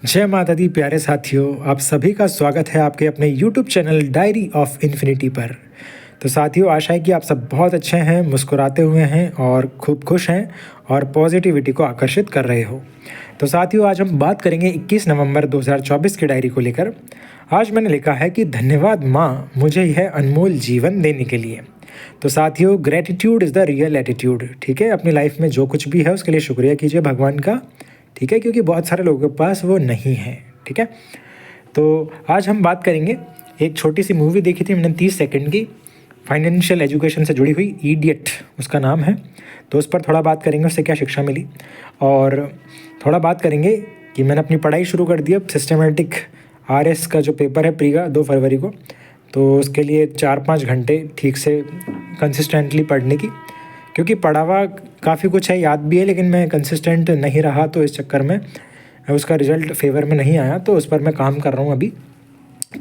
जय माता दी प्यारे साथियों, आप सभी का स्वागत है आपके अपने YouTube channel diary of infinity पर। तो साथियों, आशा है कि आप सब बहुत अच्छे हैं, मुस्कुराते हुए हैं और खूब खुश हैं और पॉजिटिविटी को आकर्षित कर रहे हो। तो साथियों, आज हम बात करेंगे 21 नवंबर 2024 की डायरी को लेकर। आज मैंने लिखा है कि धन्यवाद माँ मुझे यह अनमोल जीवन देने के लिए। तो साथियों, gratitude is the real attitude. ठीक है, अपनी लाइफ में जो कुछ भी है उसके लिए शुक्रिया कीजिए भगवान का। ठीक है, क्योंकि बहुत सारे लोगों के पास वो नहीं है। ठीक है, तो आज हम बात करेंगे, एक छोटी सी मूवी देखी थी मैंने 30 सेकंड की, फाइनेंशियल एजुकेशन से जुड़ी हुई, इडियट उसका नाम है। तो उस पर थोड़ा बात करेंगे, उससे क्या शिक्षा मिली, और थोड़ा बात करेंगे कि मैंने अपनी पढ़ाई शुरू कर दी अब सिस्टमेटिक RS का जो पेपर है प्री का 2 फरवरी को। तो उसके लिए 4-5 घंटे ठीक से कंसिस्टेंटली पढ़ने की, क्योंकि पढ़ा हुआ काफ़ी कुछ है, याद भी है, लेकिन मैं कंसिस्टेंट नहीं रहा, तो इस चक्कर में उसका रिज़ल्ट फेवर में नहीं आया। तो उस पर मैं काम कर रहा हूँ अभी,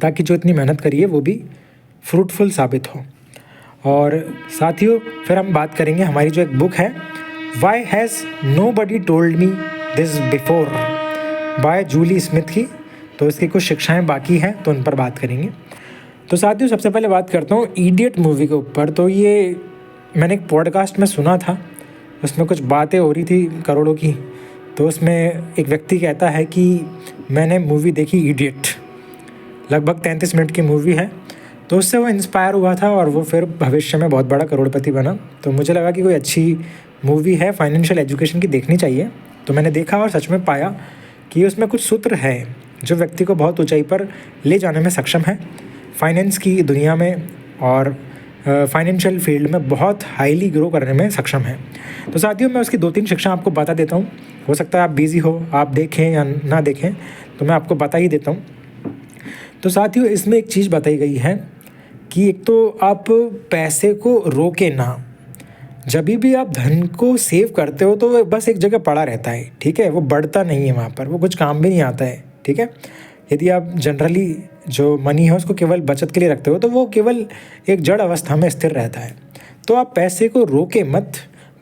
ताकि जो इतनी मेहनत करी है वो भी फ्रूटफुल साबित हो। और साथियों, फिर हम बात करेंगे हमारी जो एक बुक है, why has nobody told me this before, by Julie Smith की। तो इसकी कुछ शिक्षाएँ बाकी हैं, तो उन पर बात करेंगे। तो साथियों, सबसे पहले बात करता हूँ इडियट मूवी के ऊपर। तो ये मैंने एक पॉडकास्ट में सुना था, उसमें कुछ बातें हो रही थी करोड़ों की। तो उसमें एक व्यक्ति कहता है कि मैंने मूवी देखी इडियट, लगभग 33 मिनट की मूवी है। तो उससे वो इंस्पायर हुआ था और वो फिर भविष्य में बहुत बड़ा करोड़पति बना। तो मुझे लगा कि कोई अच्छी मूवी है फाइनेंशियल एजुकेशन की, देखनी चाहिए। तो मैंने देखा और सच में पाया कि उसमें कुछ सूत्र है जो व्यक्ति को बहुत ऊंचाई पर ले जाने में सक्षम है, फाइनेंस की दुनिया में और फाइनेंशियल फील्ड में बहुत हाईली ग्रो करने में सक्षम है। तो साथियों, मैं उसकी 2-3 शिक्षा आपको बता देता हूँ। हो सकता है आप बिज़ी हो, आप देखें या ना देखें, तो मैं आपको बता ही देता हूँ। तो साथियों, इसमें एक चीज़ बताई गई है कि एक तो आप पैसे को रोके ना। जब भी आप धन को सेव करते हो तो वो बस एक जगह पड़ा रहता है। ठीक है, वो बढ़ता नहीं है वहाँ पर, वो कुछ काम भी नहीं आता है। ठीक है, यदि आप जनरली जो मनी है उसको केवल बचत के लिए रखते हो तो वो केवल एक जड़ अवस्था में स्थिर रहता है। तो आप पैसे को रोके मत,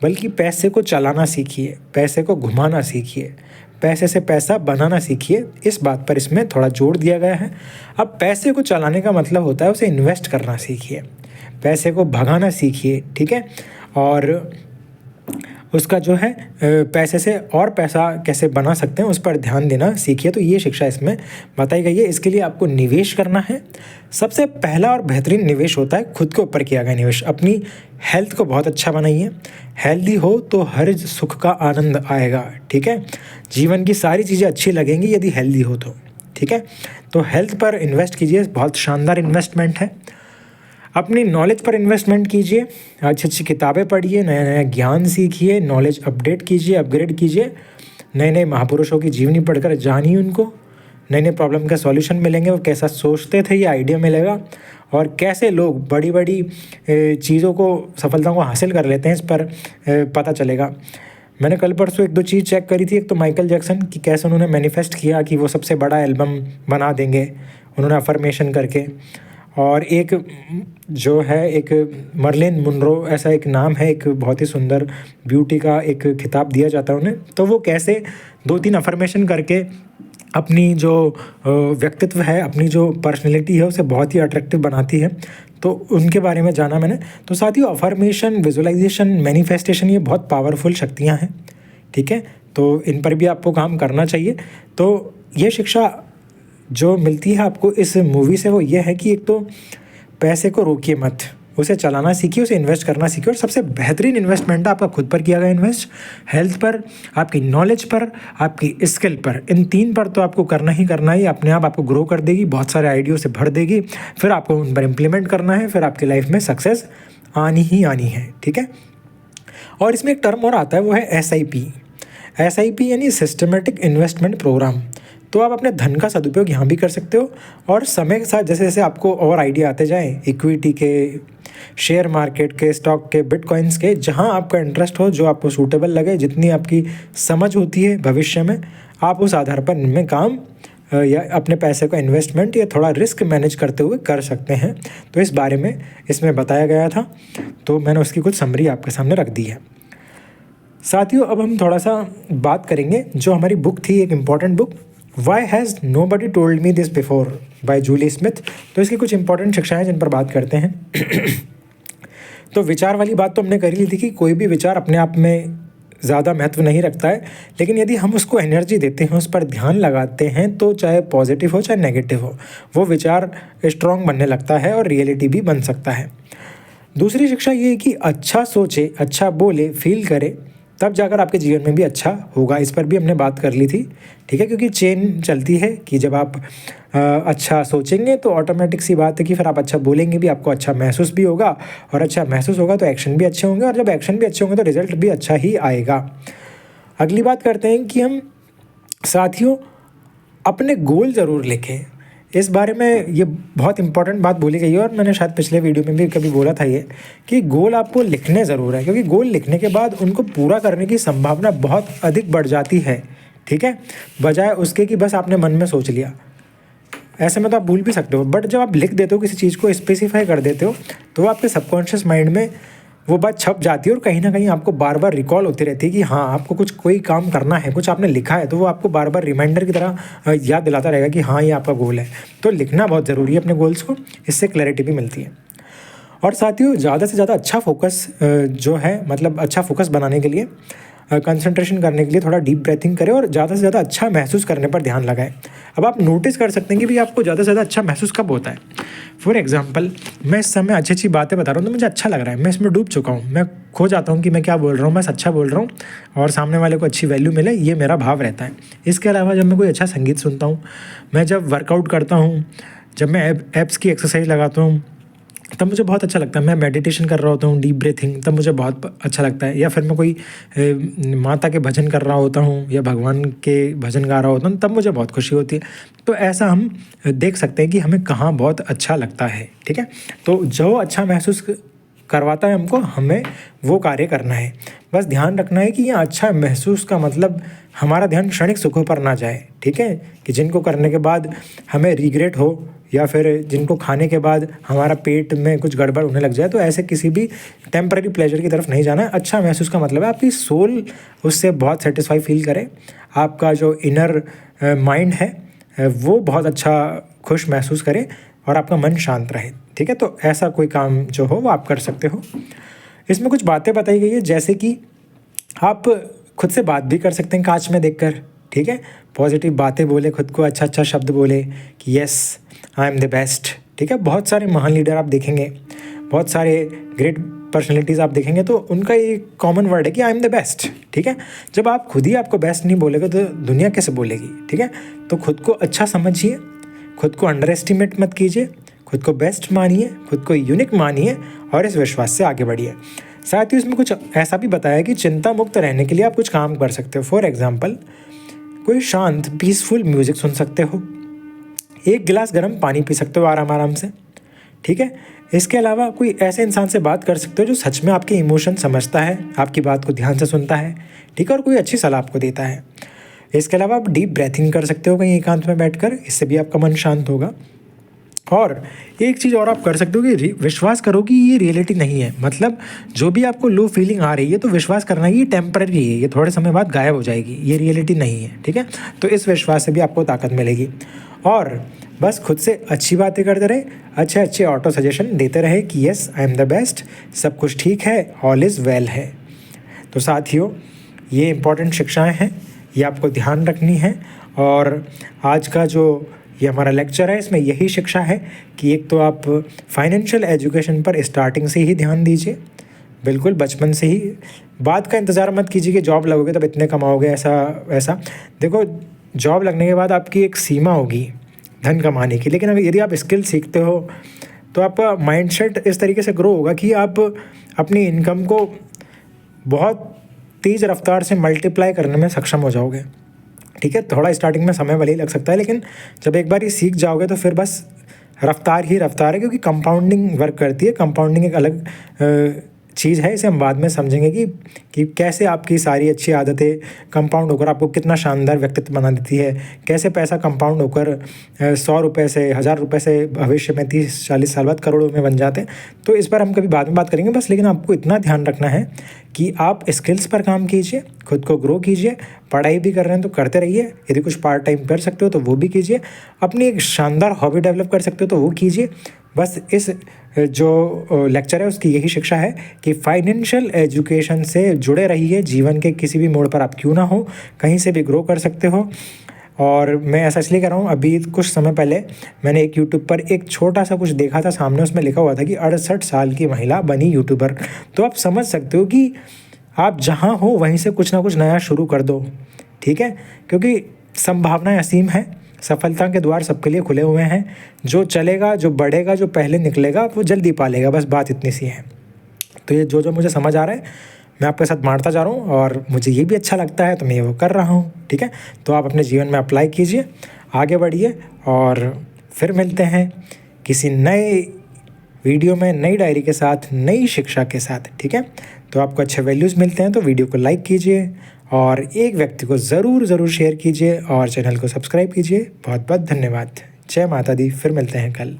बल्कि पैसे को चलाना सीखिए, पैसे को घुमाना सीखिए, पैसे से पैसा बनाना सीखिए। इस बात पर इसमें थोड़ा जोर दिया गया है। अब पैसे को चलाने का मतलब होता है उसे इन्वेस्ट करना सीखिए, पैसे को भगाना सीखिए। ठीक है, और उसका जो है पैसे से और पैसा कैसे बना सकते हैं उस पर ध्यान देना सीखिए। तो ये शिक्षा इसमें बताई गई है। इसके लिए आपको निवेश करना है। सबसे पहला और बेहतरीन निवेश होता है खुद के ऊपर किया गया निवेश। अपनी हेल्थ को बहुत अच्छा बनाइए। हेल्दी हो तो हर सुख का आनंद आएगा। ठीक है, जीवन की सारी चीज़ें अच्छी लगेंगी यदि हेल्दी हो तो। ठीक है, तो हेल्थ पर इन्वेस्ट कीजिए, बहुत शानदार इन्वेस्टमेंट है। अपनी नॉलेज पर इन्वेस्टमेंट कीजिए, अच्छी अच्छी किताबें पढ़िए, नया नया ज्ञान सीखिए, नॉलेज अपडेट कीजिए, अपग्रेड कीजिए। नए नए महापुरुषों की जीवनी पढ़कर जानिए उनको, नए नए प्रॉब्लम का सॉल्यूशन मिलेंगे, वो कैसा सोचते थे ये आइडिया मिलेगा, और कैसे लोग बड़ी बड़ी चीज़ों को, सफलता को हासिल कर लेते हैं, इस पर पता चलेगा। मैंने कल परसों 1-2 चीज़ चेक करी थी। एक तो माइकल जैक्सन की कैसे उन्होंने मैनिफेस्ट किया कि वो सबसे बड़ा एल्बम बना देंगे, उन्होंने अफर्मेशन करके। और एक जो है, एक मर्लिन मुनरो ऐसा एक नाम है, एक बहुत ही सुंदर ब्यूटी का एक खिताब दिया जाता है उन्हें। तो वो कैसे 2-3 अफर्मेशन करके अपनी जो व्यक्तित्व है, अपनी जो पर्सनैलिटी है, उसे बहुत ही अट्रैक्टिव बनाती है। तो उनके बारे में जाना मैंने। तो साथियों, अफर्मेशन, विजुअलाइजेशन, मैनिफेस्टेशन, ये बहुत पावरफुल शक्तियाँ हैं। ठीक है, तो इन पर भी आपको काम करना चाहिए। तो ये शिक्षा जो मिलती है आपको इस मूवी से वो ये है कि एक तो पैसे को रोकिए मत, उसे चलाना सीखिए, उसे इन्वेस्ट करना सीखिए। और सबसे बेहतरीन इन्वेस्टमेंट है आपका खुद पर किया गया इन्वेस्ट, हेल्थ पर, आपकी नॉलेज पर, आपकी स्किल पर। इन 3 पर तो आपको करना ही करना है। अपने आप आपको ग्रो कर देगी, बहुत सारे आइडियो से भर देगी। फिर आपको उन पर इम्प्लीमेंट करना है, फिर आपकी लाइफ में सक्सेस आनी ही आनी है। ठीक है, और इसमें एक टर्म और आता है, वो है SIP यानी सिस्टमेटिक इन्वेस्टमेंट प्रोग्राम। तो आप अपने धन का सदुपयोग यहाँ भी कर सकते हो, और समय के साथ जैसे जैसे आपको और आइडिया आते जाएँ, इक्विटी के, शेयर मार्केट के, स्टॉक के, बिटकॉइंस के, जहाँ आपका इंटरेस्ट हो, जो आपको सूटेबल लगे, जितनी आपकी समझ होती है भविष्य में, आप उस आधार पर इनमें काम या अपने पैसे को इन्वेस्टमेंट या थोड़ा रिस्क मैनेज करते हुए कर सकते हैं। तो इस बारे में इसमें बताया गया था, तो मैंने उसकी कुछ समरी आपके सामने रख दी है। साथियों, अब हम थोड़ा सा बात करेंगे, जो हमारी बुक थी, एक important book, why has nobody told me this before by Julie Smith. तो इसकी कुछ इंपॉर्टेंट शिक्षाएं जिन पर बात करते हैं। तो विचार वाली बात तो हमने कर ही ली थी कि कोई भी विचार अपने आप में ज़्यादा महत्व नहीं रखता है, लेकिन यदि हम उसको एनर्जी देते हैं, उस पर ध्यान लगाते हैं, तो चाहे पॉजिटिव हो चाहे नेगेटिव हो, वो विचार स्ट्रॉन्ग बनने लगता है और रियलिटी भी बन सकता है। दूसरी शिक्षा ये है कि अच्छा सोचे, अच्छा बोले, फील करे, तब जाकर आपके जीवन में भी अच्छा होगा। इस पर भी हमने बात कर ली थी, ठीक है, क्योंकि चेन चलती है कि जब आप अच्छा सोचेंगे तो ऑटोमेटिक सी बात है कि फिर आप अच्छा बोलेंगे भी, आपको अच्छा महसूस भी होगा, और अच्छा महसूस होगा तो एक्शन भी अच्छे होंगे, और जब एक्शन भी अच्छे होंगे तो रिजल्ट भी अच्छा ही आएगा। अगली बात करते हैं कि हम साथियों अपने गोल ज़रूर लिखें। इस बारे में ये बहुत इंपॉर्टेंट बात बोली गई है, और मैंने शायद पिछले वीडियो में भी कभी बोला था ये, कि गोल आपको लिखने ज़रूर है, क्योंकि गोल लिखने के बाद उनको पूरा करने की संभावना बहुत अधिक बढ़ जाती है, ठीक है, बजाय उसके कि बस आपने मन में सोच लिया। ऐसे में तो आप भूल भी सकते हो, बट जब आप लिख देते हो, किसी चीज़ को स्पेसिफाई कर देते हो, तो वो आपके सबकॉन्शियस माइंड में वो बात छप जाती है, और कहीं ना कहीं आपको बार बार रिकॉल होती रहती है कि हाँ आपको कुछ कोई काम करना है, कुछ आपने लिखा है, तो वो आपको बार बार रिमाइंडर की तरह याद दिलाता रहेगा कि हाँ ये आपका गोल है। तो लिखना बहुत ज़रूरी है अपने गोल्स को, इससे क्लैरिटी भी मिलती है। और साथियों ज़्यादा से ज़्यादा अच्छा फोकस जो है, मतलब अच्छा फोकस बनाने के लिए, कंसंट्रेशन करने के लिए थोड़ा डीप ब्रीथिंग करें, और ज़्यादा से ज़्यादा अच्छा महसूस करने पर ध्यान लगाएं। अब आप नोटिस कर सकते हैं कि भाई आपको ज़्यादा से ज़्यादा अच्छा महसूस कब होता है। फॉर एग्जांपल, मैं इस समय अच्छी अच्छी बातें बता रहा हूँ तो मुझे अच्छा लग रहा है, मैं इसमें डूब चुका हूँ, मैं खो जाता हूँ कि मैं क्या बोल रहा हूँ, बस अच्छा बोल रहा हूँ और सामने वाले को अच्छी वैल्यू मिले, ये मेरा भाव रहता है। इसके अलावा जब मैं कोई अच्छा संगीत सुनता हूँ, मैं जब वर्कआउट करता हूँ, जब मैं एप्स की एक्सरसाइज लगाता हूँ, तब मुझे बहुत अच्छा लगता है। मैं मेडिटेशन कर रहा होता हूँ, डीप ब्रीथिंग, तब मुझे बहुत अच्छा लगता है। या फिर मैं कोई माता के भजन कर रहा होता हूँ या भगवान के भजन गा रहा होता हूँ, तब मुझे बहुत खुशी होती है। तो ऐसा हम देख सकते हैं कि हमें कहाँ बहुत अच्छा लगता है, ठीक है। तो जो अच्छा महसूस करवाता है हमको, हमें वो कार्य करना है। बस ध्यान रखना है कि ये अच्छा महसूस का मतलब हमारा ध्यान क्षणिक सुखों पर ना जाए, ठीक है, कि जिनको करने के बाद हमें रिग्रेट हो, या फिर जिनको खाने के बाद हमारा पेट में कुछ गड़बड़ होने लग जाए। तो ऐसे किसी भी टेम्पररी प्लेजर की तरफ नहीं जाना है। अच्छा महसूस का मतलब है आपकी सोल उससे बहुत सेटिस्फाई फील करे, आपका जो इनर माइंड है वो बहुत अच्छा खुश महसूस करे, और आपका मन शांत रहे, ठीक है। तो ऐसा कोई काम जो हो वो आप कर सकते हो। इसमें कुछ बातें बताई गई है, जैसे कि आप खुद से बात भी कर सकते हैं कांच में देखकर, ठीक है। पॉजिटिव बातें बोले, खुद को अच्छा अच्छा शब्द बोले कि yes I am the best, ठीक है। बहुत सारे महान लीडर आप देखेंगे, बहुत सारे ग्रेट पर्सनैलिटीज़ आप देखेंगे, तो उनका एक कॉमन वर्ड है कि आई एम द बेस्ट, ठीक है। जब आप खुद ही आपको बेस्ट नहीं बोलेगा तो दुनिया कैसे बोलेगी, ठीक है। तो खुद को अच्छा समझिए, खुद को अंडर एस्टिमेट मत कीजिए, खुद को बेस्ट मानिए, खुद को यूनिक मानिए, और इस विश्वास से आगे बढ़िए। साथ ही इसमें कुछ ऐसा भी बताया कि चिंता मुक्त रहने के लिए आप कुछ काम कर सकते हो। फॉर एग्जाम्पल, कोई शांत पीसफुल म्यूज़िक सुन सकते हो, एक गिलास गर्म पानी पी सकते हो आराम आराम से, ठीक है। इसके अलावा कोई ऐसे इंसान से बात कर सकते हो जो सच में आपके इमोशन समझता है, आपकी बात को ध्यान से सुनता है, ठीक है, और कोई अच्छी सलाह आपको देता है। इसके अलावा आप डीप ब्रीथिंग कर सकते हो कहीं एकांत में बैठकर, इससे भी आपका मन शांत होगा। और एक चीज़ और आप कर सकते हो कि विश्वास करो कि ये रियलिटी नहीं है। मतलब जो भी आपको लो फीलिंग आ रही है तो विश्वास करना है कि ये टेम्पररी है, ये थोड़े समय बाद गायब हो जाएगी, ये रियलिटी नहीं है, ठीक है। तो इस विश्वास से भी आपको ताकत मिलेगी। और बस खुद से अच्छी बातें करते रहे, अच्छे अच्छे ऑटो सजेशन देते रहे कि yes I am the best, सब कुछ ठीक है, ऑल इज़ वेल है। तो साथियों, ये इंपॉर्टेंट शिक्षाएं हैं, ये आपको ध्यान रखनी है। और आज का जो ये हमारा लेक्चर है, इसमें यही शिक्षा है कि एक तो आप फाइनेंशियल एजुकेशन पर स्टार्टिंग से ही ध्यान दीजिए, बिल्कुल बचपन से ही। बात का इंतज़ार मत कीजिए कि जॉब लगोगे तब इतने कमाओगे, ऐसा वैसा। देखो, जॉब लगने के बाद आपकी एक सीमा होगी धन कमाने की, लेकिन अगर यदि आप स्किल सीखते हो तो आपका माइंडसेट इस तरीके से ग्रो होगा कि आप अपनी इनकम को बहुत तेज़ रफ्तार से मल्टीप्लाई करने में सक्षम हो जाओगे, ठीक है। थोड़ा स्टार्टिंग में समय भले ही लग सकता है, लेकिन जब एक बार ये सीख जाओगे तो फिर बस रफ्तार ही रफ्तार है, क्योंकि कंपाउंडिंग वर्क करती है। कंपाउंडिंग एक अलग चीज़ है, इसे हम बाद में समझेंगे कि कैसे आपकी सारी अच्छी आदतें कंपाउंड होकर आपको कितना शानदार व्यक्तित्व बना देती है, कैसे पैसा कंपाउंड होकर 100 रुपये से 1000 रुपये से भविष्य में 30-40 साल बाद करोड़ों में बन जाते हैं। तो इस पर हम कभी बाद में बात करेंगे बस, लेकिन आपको इतना ध्यान रखना है कि आप स्किल्स पर काम कीजिए, खुद को ग्रो कीजिए, पढ़ाई भी कर रहे हैं तो करते रहिए, यदि कुछ पार्ट टाइम कर सकते हो तो वो भी कीजिए, अपनी एक शानदार हॉबी डेवलप कर सकते हो तो वो कीजिए। बस इस जो लेक्चर है उसकी यही शिक्षा है कि फाइनेंशियल एजुकेशन से जुड़े रहिए, जीवन के किसी भी मोड़ पर आप क्यों ना हो, कहीं से भी ग्रो कर सकते हो। और मैं ऐसा इसलिए कर रहा हूँ, अभी कुछ समय पहले मैंने एक यूट्यूब पर एक छोटा सा कुछ देखा था, सामने उसमें लिखा हुआ था कि 68 साल की महिला बनी यूट्यूबर। तो आप समझ सकते हो कि आप जहाँ हो वहीं से कुछ ना कुछ नया शुरू कर दो, ठीक है, क्योंकि संभावनाएं असीम हैं, सफलता के द्वार सबके लिए खुले हुए हैं। जो चलेगा, जो बढ़ेगा, जो पहले निकलेगा वो जल्दी पालेगा, बस बात इतनी सी है। तो ये जो मुझे समझ आ रहा है मैं आपके साथ बांटता जा रहा हूँ, और मुझे ये भी अच्छा लगता है तो मैं वो कर रहा हूँ, ठीक है। तो आप अपने जीवन में अप्लाई कीजिए, आगे बढ़िए, और फिर मिलते हैं किसी नए वीडियो में, नई डायरी के साथ, नई शिक्षा के साथ, ठीक है। तो आपको अच्छे वैल्यूज़ मिलते हैं तो वीडियो को लाइक कीजिए, और एक व्यक्ति को ज़रूर शेयर कीजिए, और चैनल को सब्सक्राइब कीजिए। बहुत बहुत धन्यवाद। जय माता दी। फिर मिलते हैं कल।